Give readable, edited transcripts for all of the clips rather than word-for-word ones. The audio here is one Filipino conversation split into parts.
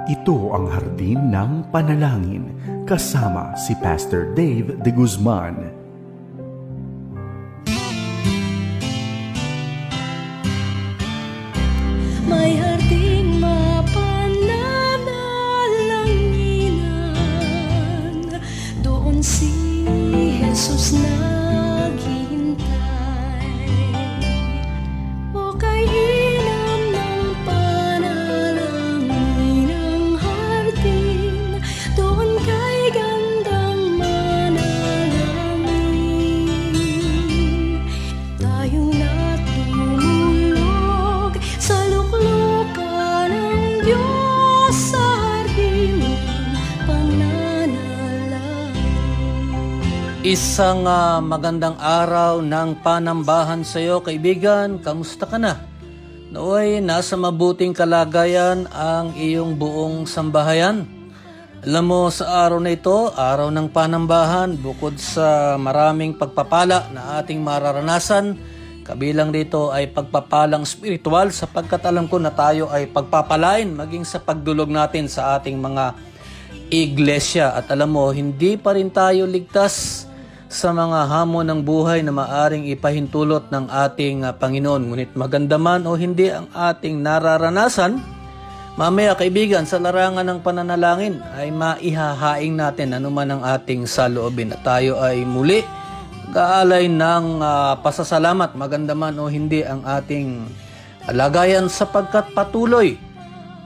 Ito ang Hardin ng Panalangin kasama si Pastor Dave de Guzman. May harding mapananalanginan, doon si Jesus naghihintay. O kay ilam ng panalangin ng hardin, doon kay gandang manalangin. Tayong natulog sa luklukan ng Diyos sa hardin ng pananalangin. Isang magandang araw ng panambahan sa iyo, kaibigan. Kamusta ka na? Naway nasa mabuting kalagayan ang iyong buong sambahayan. Alam mo, sa araw na ito, araw ng panambahan, bukod sa maraming pagpapala na ating mararanasan, kabilang dito ay pagpapalang spiritual, sapagkat alam ko na tayo ay pagpapalain maging sa pagdulog natin sa ating mga iglesia. At alam mo, hindi pa rin tayo ligtas sa mga hamon ng buhay na maaring ipahintulot ng ating Panginoon. Ngunit maganda man o hindi ang ating nararanasan, mamaya kaibigan, sa larangan ng pananalangin ay maihahaing natin anuman ang ating saloobin at tayo ay muli gaalay ng pasasalamat, maganda man o hindi ang ating kalagayan, sapagkat patuloy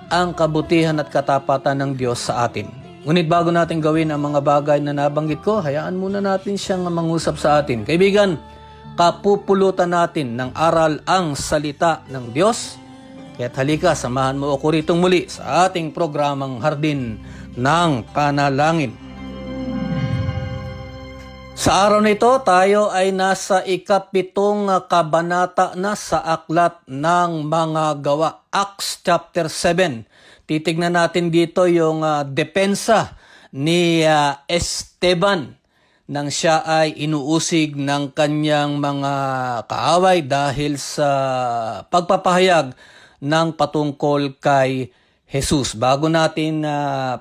ang kabutihan at katapatan ng Diyos sa atin. Ngunit bago natin gawin ang mga bagay na nabanggit ko, hayaan muna natin siyang mangusap sa atin. Kaibigan, kapupulutan natin ng aral ang salita ng Diyos. Kaya't halika, samahan mo ako ritong muli sa ating programang Hardin ng Panalangin. Sa araw na ito, tayo ay nasa ikapitong kabanata na sa aklat ng mga gawa, Acts chapter 7. Titignan natin dito yung depensa ni Esteban nang siya ay inuusig ng kanyang mga kaaway dahil sa pagpapahayag ng patungkol kay Jesus. Bago natin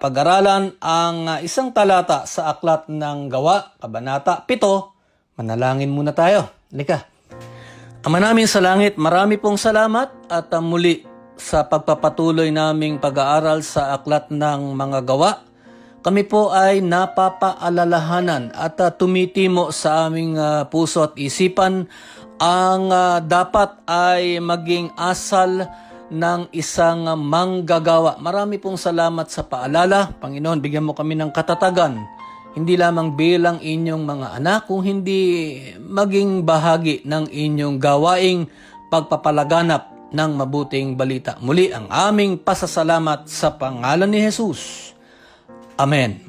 pag-aralan ang isang talata sa aklat ng gawa, kabanata 7, manalangin muna tayo. Halika. Ama namin sa langit, marami pong salamat at muli sa pagpapatuloy naming pag-aaral sa aklat ng mga gawa. Kami po ay napapaalalahanan at tumitimo sa aming puso at isipan ang dapat ay maging asal ng isang manggagawa. Marami pong salamat sa paalala. Panginoon, bigyan mo kami ng katatagan, hindi lamang bilang inyong mga anak, kung hindi maging bahagi ng inyong gawaing pagpapalaganap ng mabuting balita. Muli ang aming pasasalamat sa pangalan ni Jesus. Amen.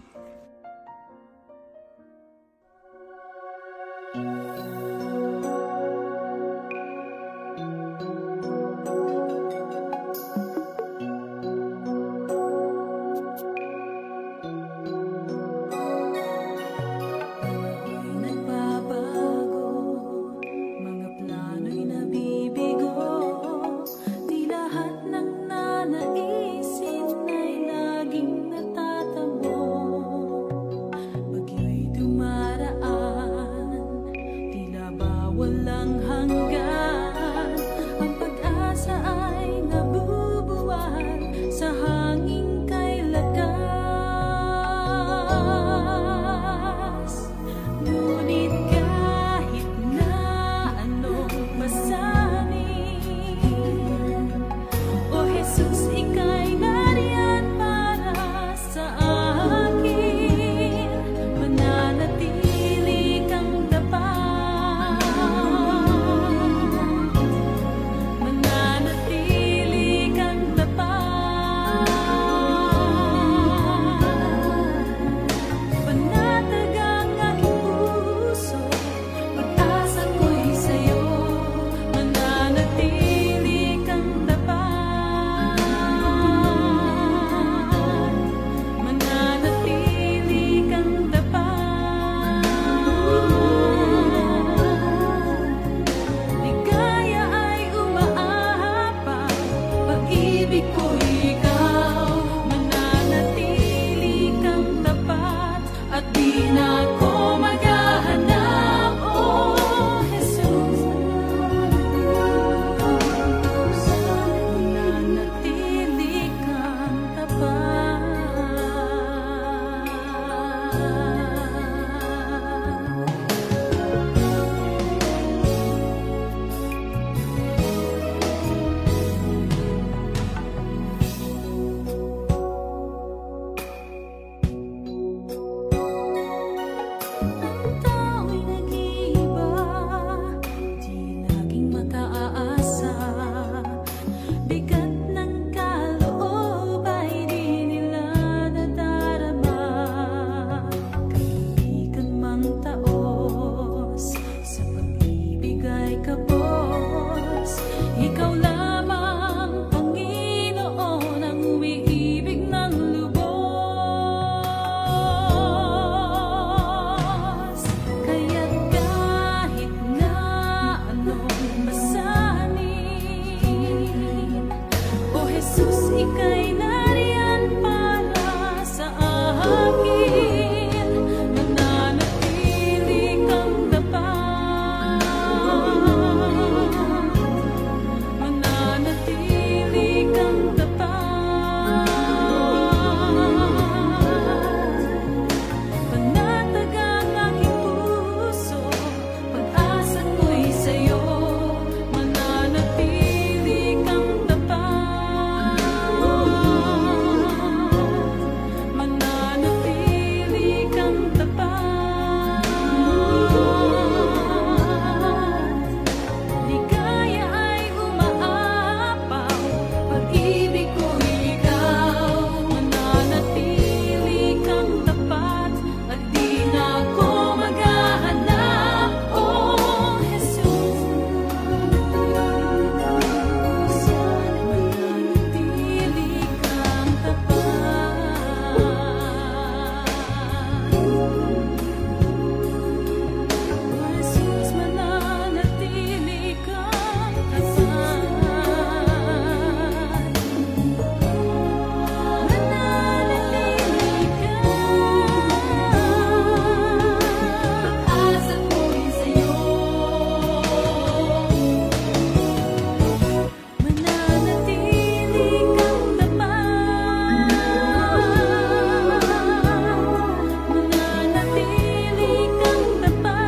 Lahat ng nanaisin ay laging natatamo. Jesus, ika'y nariyan para sa akin. Mananatili kang tapat. Mananatili kang tapat. Panatag ang aking puso, pag-asa ko'y sa'yo. Mananatili kang tapat. Mananatili kang tapat. Ligaya ay umaapaw, pag-ibig ko'y ikaw. Mananatili kang tapat, at di na ako maghahanap, oh Jesus. Mananatili kang tapat. Jesus, mananatili kang tapat. Mananatili ka. Pag-asa ko'y sa'yo. Mananatili kang tapat. Mananatili kang tapat.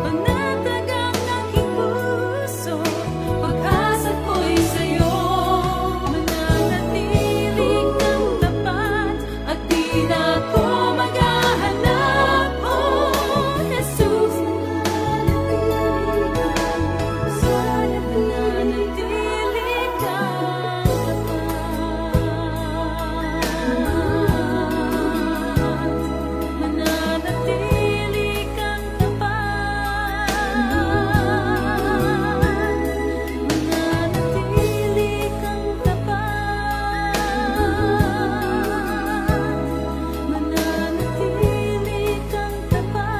Panatag ang aking puso, pag-asa ko'y sa'yo. Mananatili kang tapat, at di na ako maghahanap, oh Jesus. Mananatili kang tapat. Mananatili kang tapat. Mananatili kang tapat.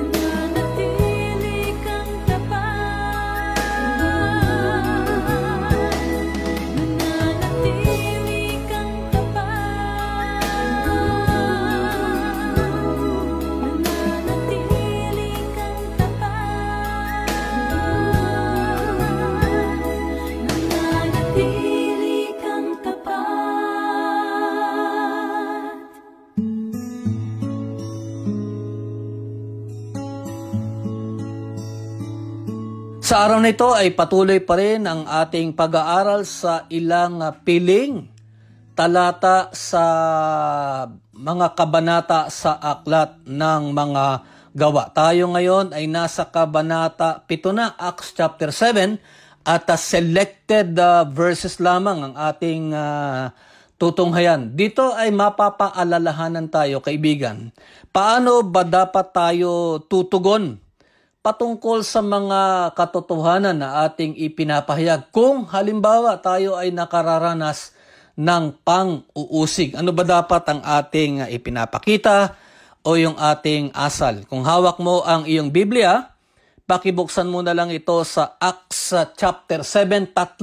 Mananatili kang tapat. Mananatili kang tapat. Mananatili kang tapat. Mananatili kang Sa araw na ito ay patuloy pa rin ang ating pag-aaral sa ilang piling, talata sa mga kabanata sa aklat ng mga gawa. Tayo ngayon ay nasa kabanata 7 na, Acts chapter 7, at selected verses lamang ang ating tutunghayan. Dito ay mapapaalalahanan tayo, kaibigan. Paano ba dapat tayo tutugon patungkol sa mga katotohanan na ating ipinapahayag kung halimbawa tayo ay nakararanas ng pang-uusig? Ano ba dapat ang ating ipinapakita o yung ating asal? Kung hawak mo ang iyong Biblia, pakibuksan mo na lang ito sa Acts chapter 7, 3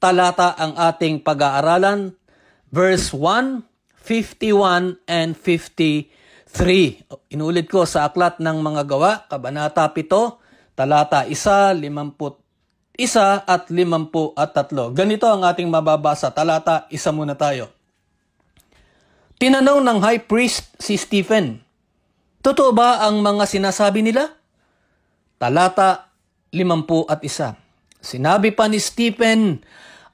talata ang ating pag-aaralan, verse 1, 51, and 53. Inulit ko sa aklat ng mga gawa, kabanata 7, talata 1, 51 at 53. Ganito ang ating mababasa. Talata 1 muna tayo. Tinanong ng high priest si Stephen, totoo ba ang mga sinasabi nila? Talata 51. Sinabi pa ni Stephen,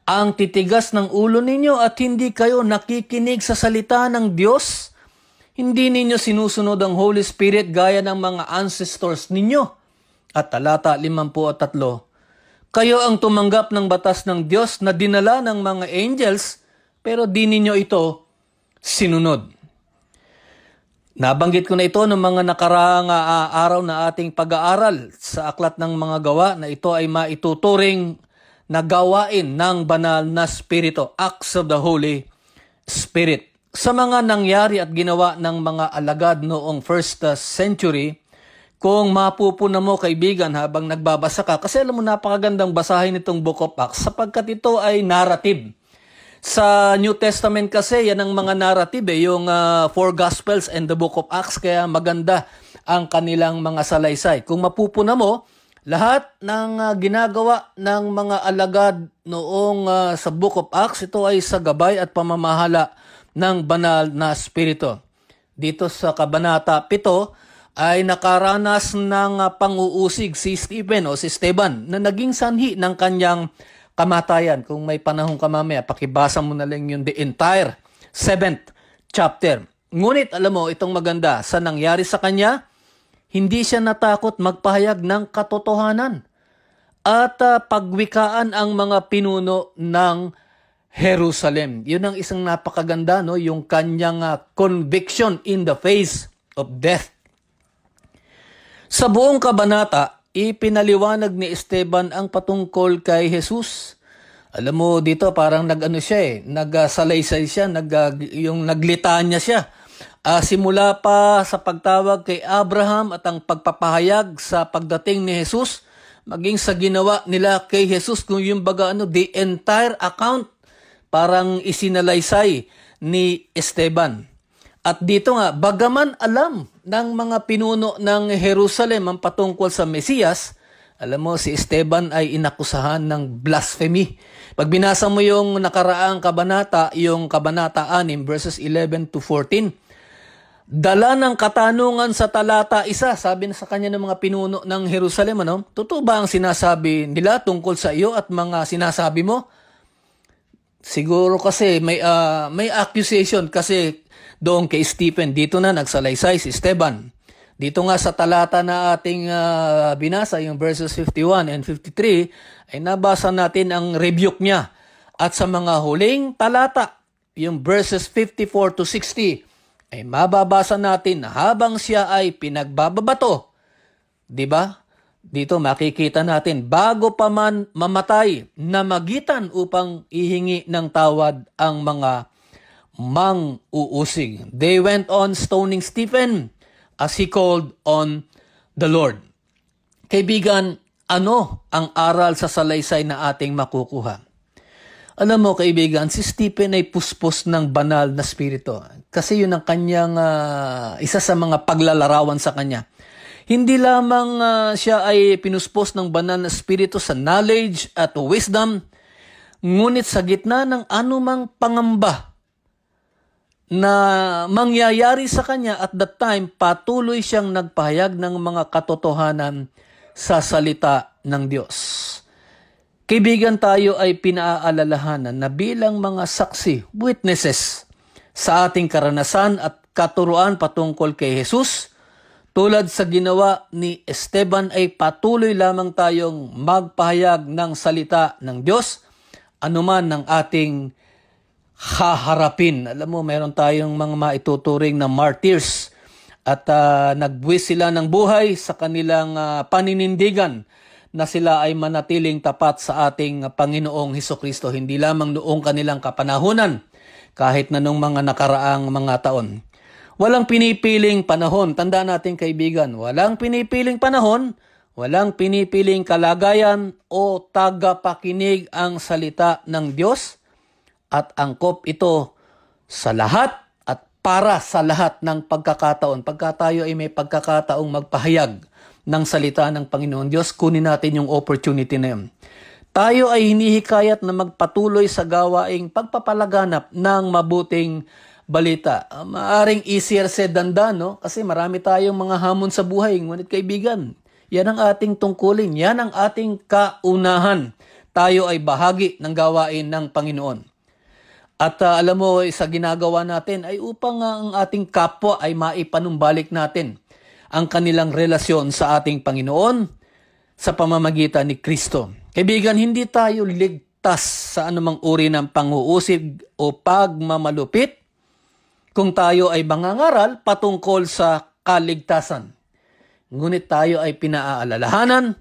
ang titigas ng ulo ninyo at hindi kayo nakikinig sa salita ng Diyos. Hindi ninyo sinusunod ang Holy Spirit gaya ng mga ancestors ninyo. At talata 53, kayo ang tumanggap ng batas ng Diyos na dinala ng mga angels, pero di ninyo ito sinunod. Nabanggit ko na ito ng mga nakaraang araw na ating pag-aaral sa aklat ng mga gawa na ito ay maituturing na gawain ng banal na Espiritu, acts of the Holy Spirit. Sa mga nangyari at ginawa ng mga alagad noong first century, kung mapupuna mo kaibigan habang nagbabasa ka, kasi alam mo napakagandang basahin itong Book of Acts sapagkat ito ay narrative. Sa New Testament kasi yan ang mga narrative, yung four Gospels and the Book of Acts, kaya maganda ang kanilang mga salaysay. Kung mapupuna mo, lahat ng ginagawa ng mga alagad noong sa Book of Acts, ito ay sa gabay at pamamahala ng banal na Espiritu. Dito sa Kabanata 7 ay nakaranas ng pang-uusig si Stephen o si Esteban na naging sanhi ng kanyang kamatayan. Kung may panahon ka mamaya, pakibasa mo na lang yung the entire 7th chapter. Ngunit alam mo, itong maganda, sa nangyari sa kanya, hindi siya natakot magpahayag ng katotohanan at pagwikaan ang mga pinuno ng Jerusalem. Yun ang isang napakaganda, no? Yung kanyang conviction in the face of death. Sa buong kabanata, ipinaliwanag ni Esteban ang patungkol kay Jesus. Alam mo dito parang nagsalaysay siya, yung naglitanya siya. Simula pa sa pagtawag kay Abraham at ang pagpapahayag sa pagdating ni Jesus, maging sa ginawa nila kay Jesus, kung yung the entire account parang isinalaysay ni Esteban. At dito nga, bagaman alam ng mga pinuno ng Jerusalem ang patungkol sa Mesiyas, alam mo si Esteban ay inakusahan ng blasphemy. Pag binasa mo yung nakaraang kabanata, yung kabanata 6 verses 11 to 14, dala ng katanungan sa talata 1, sabi na sa kanya ng mga pinuno ng Jerusalem, totoo ba ang sinasabi nila tungkol sa iyo at mga sinasabi mo? Siguro kasi may accusation kasi doon kay Stephen. Dito na nagsalaysay si Esteban. Dito nga sa talata na ating binasa, yung verses 51 and 53, ay nabasa natin ang rebuke niya. At sa mga huling talata, yung verses 54 to 60, ay mababasa natin na habang siya ay pinagbababato, di ba? Dito makikita natin, bago pa man mamatay, namagitan upang ihingi ng tawad ang mga mang-uusig. They went on stoning Stephen as he called on the Lord. Kaibigan, ano ang aral sa salaysay na ating makukuha? Alam mo kaibigan, si Stephen ay puspos ng banal na spirito. Kasi yun ang kanyang isa sa mga paglalarawan sa kanya. Hindi lamang siya ay pinuspos ng banal na spirito sa knowledge at wisdom, ngunit sa gitna ng anumang pangamba na mangyayari sa kanya at that time, patuloy siyang nagpahayag ng mga katotohanan sa salita ng Diyos. Kaibigan, tayo ay pinaaalalahanan na bilang mga saksi, witnesses, sa ating karanasan at katuruan patungkol kay Jesus, tulad sa ginawa ni Esteban ay patuloy lamang tayong magpahayag ng salita ng Diyos, anuman ng ating haharapin. Alam mo, meron tayong mga maituturing na martyrs at nagbuwis sila ng buhay sa kanilang paninindigan na sila ay manatiling tapat sa ating Panginoong Hesukristo, hindi lamang noong kanilang kapanahunan, kahit na nung mga nakaraang mga taon. Walang pinipiling panahon. Tandaan natin kaibigan, walang pinipiling panahon, walang pinipiling kalagayan o tagapakinig ang salita ng Diyos at angkop ito sa lahat at para sa lahat ng pagkakataon. Pagka tayo ay may pagkakataong magpahayag ng salita ng Panginoon Diyos, kunin natin yung opportunity na yun. Tayo ay hinihikayat na magpatuloy sa gawaing pagpapalaganap ng mabuting balita. Maaring easier said than done, no? Kasi marami tayong mga hamon sa buhay. Ngunit kaibigan, yan ang ating tungkulin. Yan ang ating kaunahan. Tayo ay bahagi ng gawain ng Panginoon. At alam mo, sa ginagawa natin ay upang ang ating kapwa ay maipanumbalik natin ang kanilang relasyon sa ating Panginoon sa pamamagitan ni Kristo. Kaibigan, hindi tayo ligtas sa anumang uri ng pang-uusig o pagmamalupit kung tayo ay mangangaral patungkol sa kaligtasan. Ngunit tayo ay pinaaalalahanan,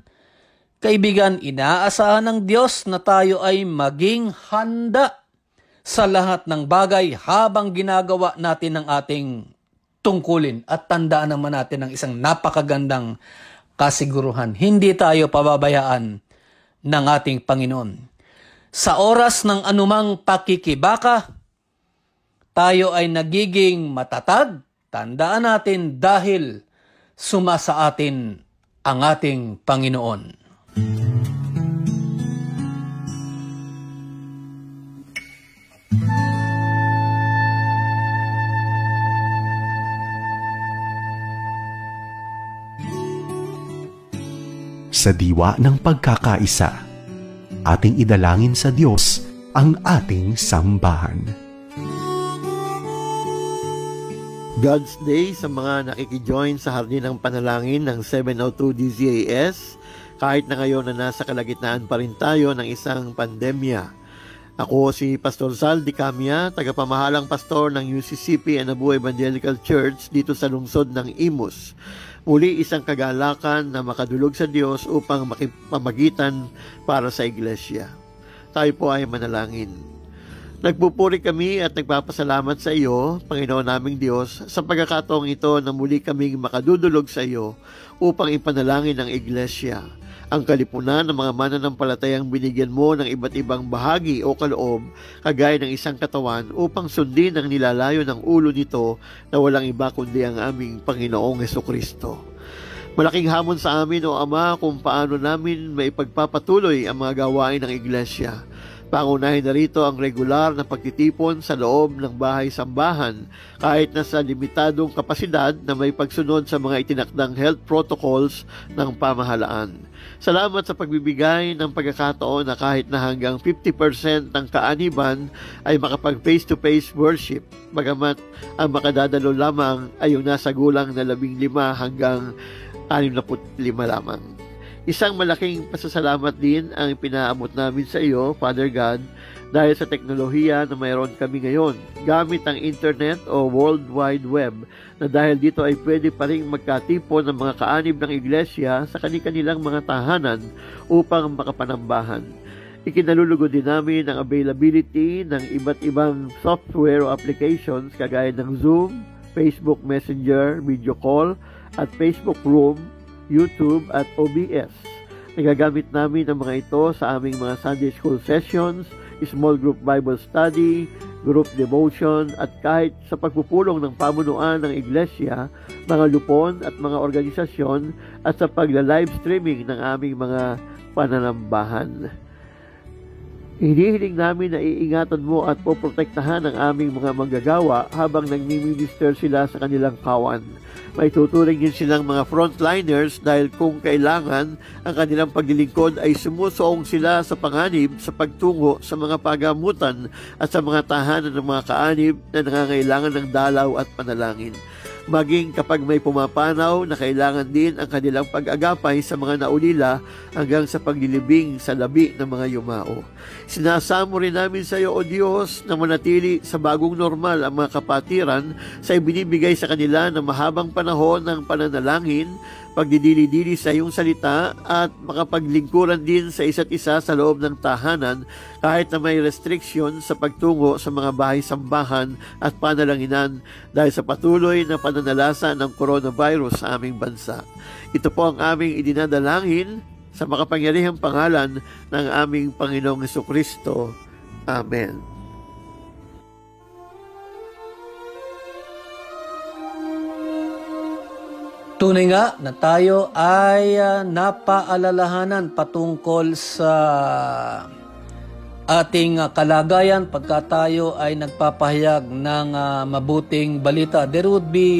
Kaibigan, inaasahan ng Diyos na tayo ay maging handa sa lahat ng bagay habang ginagawa natin ang ating tungkulin. At tandaan naman natin ang isang napakagandang kasiguruhan. Hindi tayo pababayaan ng ating Panginoon. Sa oras ng anumang pakikibaka, tayo ay nagiging matatag. Tandaan natin dahil sumasa atin ang ating Panginoon. Sa diwa ng pagkakaisa, ating idalangin sa Diyos ang ating sambahan. God's Day sa mga nakikijoin sa Hardin ng Panalangin ng 702 DZAS, kahit na ngayon na nasa kalagitnaan pa rin tayo ng isang pandemya. Ako si Pastor Sal Dicamia, tagapamahalang pastor ng UCCP Anabu Evangelical Church dito sa lungsod ng Imus. Muli isang kagalakan na makadulog sa Diyos upang makipamagitan para sa iglesia. Tayo po ay manalangin. Nagpupuri kami at nagpapasalamat sa iyo, Panginoon naming Diyos, sa pagkakataong ito na muli kaming makadudulog sa iyo upang ipanalangin ang iglesia. Ang kalipunan ng mga mananampalatayang binigyan mo ng iba't ibang bahagi o kaloob, kagaya ng isang katawan upang sundin ang nilalayo ng ulo nito na walang iba kundi ang aming Panginoong Hesukristo. Malaking hamon sa amin o Ama kung paano namin maipagpapatuloy ang mga gawain ng iglesia. Pangunahin na rito ang regular na pagtitipon sa loob ng bahay-sambahan kahit na sa limitadong kapasidad na may pagsunod sa mga itinakdang health protocols ng pamahalaan. Salamat sa pagbibigay ng pagkakataon na kahit na hanggang 50% ng kaaniban ay makapag face-to-face worship, bagamat ang makadadalo lamang ay yung nasa gulang na 15 hanggang 65 lamang. Isang malaking pasasalamat din ang pinaabot namin sa iyo, Father God, dahil sa teknolohiya na mayroon kami ngayon, gamit ang internet o World Wide Web, na dahil dito ay pwede pa rin magkatipon ng mga kaanib ng iglesia sa kanilang mga tahanan upang makapanambahan. Ikinalulugod din namin ang availability ng iba't ibang software o applications kagaya ng Zoom, Facebook Messenger, Video Call, at Facebook Room, YouTube at OBS. Nagagamit namin ang mga ito sa aming mga Sunday School sessions, small group Bible study, group devotion, at kahit sa pagpupulong ng pamunuan ng iglesia, mga lupon at mga organisasyon, at sa pagla-live streaming ng aming mga pananambahan. Hinihiling namin na iingatan mo at poprotektahan ang aming mga manggagawa habang nagmi-minister sila sa kanilang kawan. May tuturing din silang mga frontliners dahil kung kailangan, ang kanilang paglilingkod ay sumusuong sila sa panganib sa pagtungo sa mga pagamutan at sa mga tahanan ng mga kaanib na nangangailangan ng dalaw at panalangin. Maging kapag may pumapanaw na kailangan din ang kanilang pag-agapay sa mga naulila hanggang sa paglilibing sa labi ng mga yumao. Sinasamo rin namin sa iyo, O Diyos, na manatili sa bagong normal ang mga kapatiran sa ibinibigay sa kanila ng mahabang panahon ng pananalangin, pagdidili-dili sa iyong salita at makapaglingkuran din sa isa't isa sa loob ng tahanan kahit na may restriction sa pagtungo sa mga bahay-sambahan at panalanginan dahil sa patuloy na pananalasa ng coronavirus sa aming bansa. Ito po ang aming idinadalangin sa makapangyarihang pangalan ng aming Panginoong Hesukristo. Amen. Tunay nga na tayo ay napaalalahanan patungkol sa ating kalagayan pagka tayo ay nagpapahayag ng mabuting balita. There would be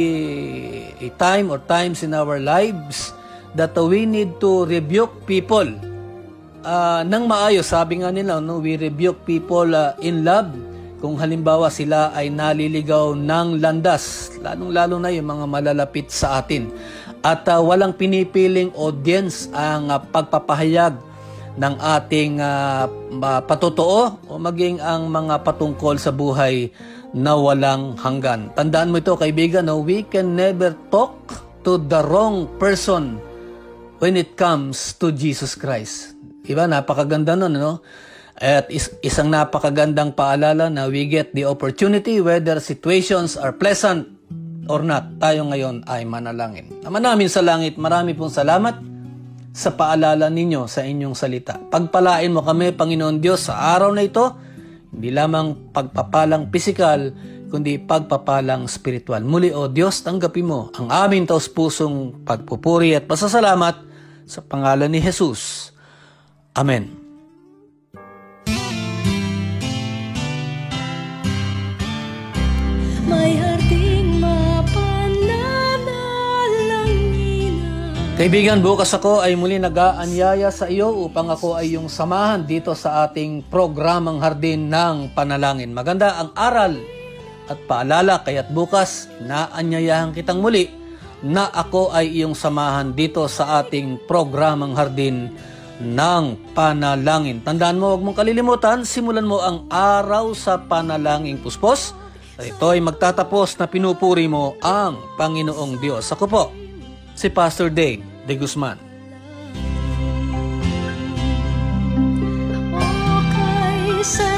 a time or times in our lives that we need to rebuke people nang maayos. Sabi nga nila, no, we rebuke people in love. Kung halimbawa sila ay naliligaw ng landas, lalong-lalo na yung mga malalapit sa atin. At walang pinipiling audience ang pagpapahayag ng ating patotoo o maging ang mga patungkol sa buhay na walang hanggan. Tandaan mo ito, kaibigan, no? We can never talk to the wrong person when it comes to Jesus Christ. Diba? Napakaganda nun, no? At isang napakagandang paalala na we get the opportunity whether situations are pleasant or not. Tayo ngayon ay manalangin. Ama namin sa langit, marami pong salamat sa paalala ninyo sa inyong salita. Pagpalain mo kami, Panginoon Diyos, sa araw na ito, hindi lamang pagpapalang pisikal, kundi pagpapalang spiritual. Muli, O Diyos, tanggapin mo ang aming taus-pusong pagpupuri at pasasalamat sa pangalan ni Jesus. Amen. May harding mapananalangin. Kaibigan, bukas ako ay muli nag-aanyaya sa iyo upang ako ay iyong samahan dito sa ating programang Hardin ng Panalangin. Maganda ang aral at paalala, kaya't bukas naanyayahan kitang muli na ako ay iyong samahan dito sa ating programang Hardin ng Panalangin. Tandaan mo, huwag mong kalilimutan, simulan mo ang araw sa panalangin puspos. Ito ay magtatapos na pinupuri mo ang Panginoong Diyos. Ako po, si Pastor Dave de Guzman. Okay,